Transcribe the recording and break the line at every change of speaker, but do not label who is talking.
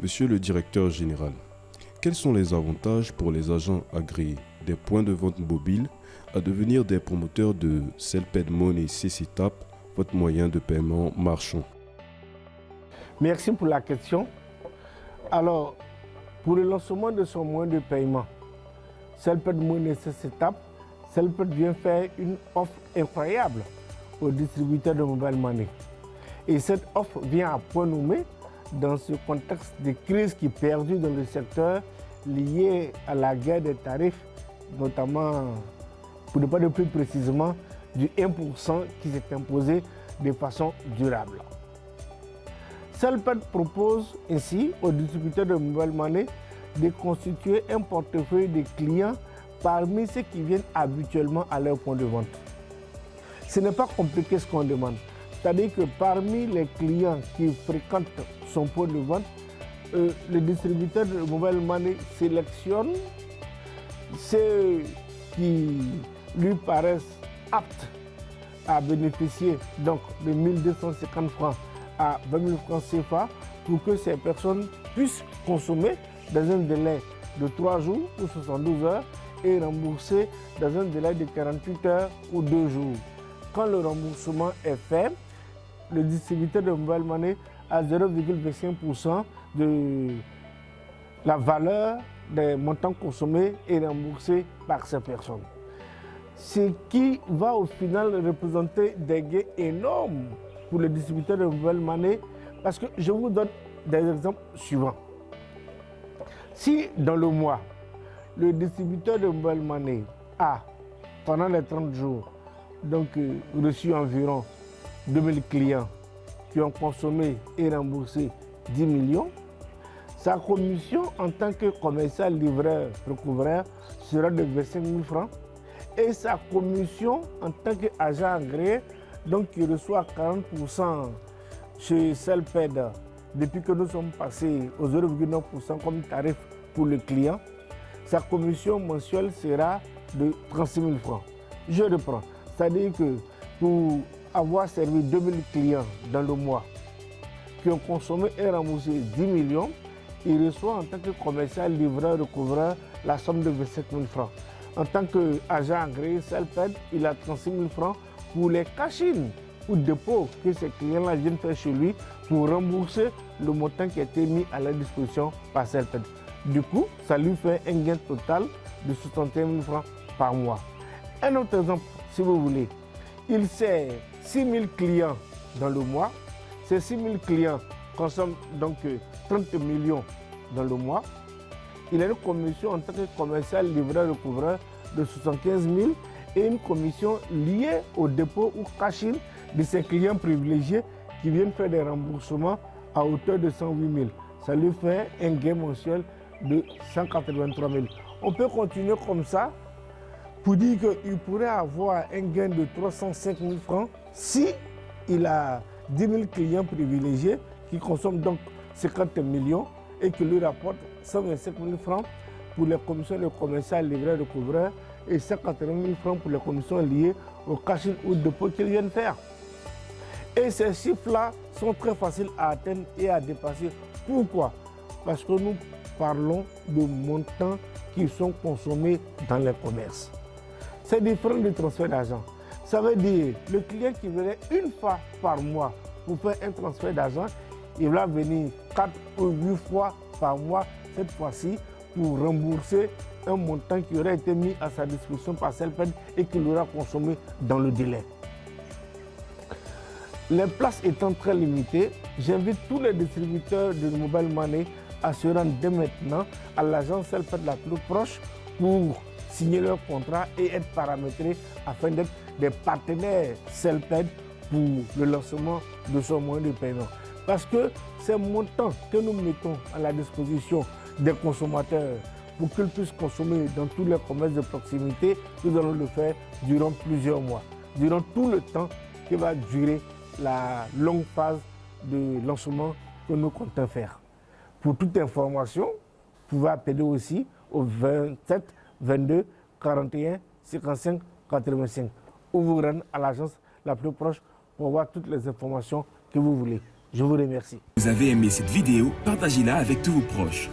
Monsieur le directeur général, quels sont les avantages pour les agents agréés des points de vente mobiles à devenir des promoteurs de Cellped Money CCTAP, votre moyen de paiement marchand?
Merci pour la question. Alors, pour le lancement de son moyen de paiement, Cellped Money CCTAP, Cellped vient faire une offre incroyable aux distributeurs de mobile money. Et cette offre vient à point nommé dans ce contexte de crise qui perdure dans le secteur lié à la guerre des tarifs, notamment, pour ne pas dire plus précisément, du 1% qui s'est imposé de façon durable. Cellped propose ainsi aux distributeurs de mobile money de constituer un portefeuille de clients parmi ceux qui viennent habituellement à leur point de vente. Ce n'est pas compliqué ce qu'on demande. C'est-à-dire que parmi les clients qui fréquentent son point de vente, le distributeur de mobile money sélectionne ceux qui lui paraissent aptes à bénéficier donc de 1250 francs à 20 000 francs CFA pour que ces personnes puissent consommer dans un délai de 3 jours ou 72 heures et rembourser dans un délai de 48 heures ou 2 jours. Quand le remboursement est fait, le distributeur de mobile money a 0,25% de la valeur des montants consommés et remboursés par ces personnes. Ce qui va au final représenter des gains énormes pour le distributeur de mobile money, parce que je vous donne des exemples suivants. Si dans le mois, le distributeur de mobile money a, pendant les 30 jours, donc reçu environ 2000 clients qui ont consommé et remboursé 10 millions, sa commission en tant que commercial livreur recouvreur sera de 25 000 francs et sa commission en tant qu'agent agréé, donc qui reçoit 40% chez Cellped depuis que nous sommes passés aux 0,9% comme tarif pour le client, sa commission mensuelle sera de 36 000 francs. Je reprends, c'est-à-dire que pour avoir servi 2000 clients dans le mois qui ont consommé et remboursé 10 millions, il reçoit en tant que commercial livreur recouvreur la somme de 27 000 francs. En tant qu'agent agréé Cellped, il a 36 000 francs pour les cash-in ou dépôts que ces clients-là viennent faire chez lui pour rembourser le montant qui a été mis à leur disposition par Cellped. Du coup, ça lui fait un gain total de 61 000 francs par mois. Un autre exemple, si vous voulez, il sert 6 000 clients dans le mois. Ces 6 000 clients consomment donc 30 millions dans le mois. Il a une commission en tant que commercial livreur recouvreur de 75 000 et une commission liée au dépôt ou cash-in de ses clients privilégiés qui viennent faire des remboursements à hauteur de 108 000. Ça lui fait un gain mensuel de 183 000. On peut continuer comme ça pour dire qu'il pourrait avoir un gain de 305 000 francs si il a 10 000 clients privilégiés qui consomment donc 50 millions et qui lui rapportent 125 000 francs pour les commissions de commercial livreur recouvreur et 180 000 francs pour les commissions liées au cash-in ou dépôt qu'ils viennent faire. Et ces chiffres-là sont très faciles à atteindre et à dépasser. Pourquoi? Parce que nous parlons de montants qui sont consommés dans les commerces. C'est différent du transfert d'argent. Ça veut dire le client qui venait une fois par mois pour faire un transfert d'argent, il va venir 4 ou 8 fois par mois cette fois-ci pour rembourser un montant qui aurait été mis à sa disposition par Cellped et qu'il aura consommé dans le délai. Les places étant très limitées, j'invite tous les distributeurs de mobile money à se rendre dès maintenant à l'agence Cellped la plus proche pour signer leur contrat et être paramétrés afin d'être des partenaires Cellped pour le lancement de son moyen de paiement. Parce que ces montants que nous mettons à la disposition des consommateurs pour qu'ils puissent consommer dans tous les commerces de proximité, nous allons le faire durant plusieurs mois, durant tout le temps qui va durer la longue phase de lancement que nous comptons faire. Pour toute information, vous pouvez appeler aussi au 27 22 41 55 85 ou vous rendre à l'agence la plus proche pour avoir toutes les informations que vous voulez. Je vous remercie.
Vous avez aimé cette vidéo, partagez-la avec tous vos proches.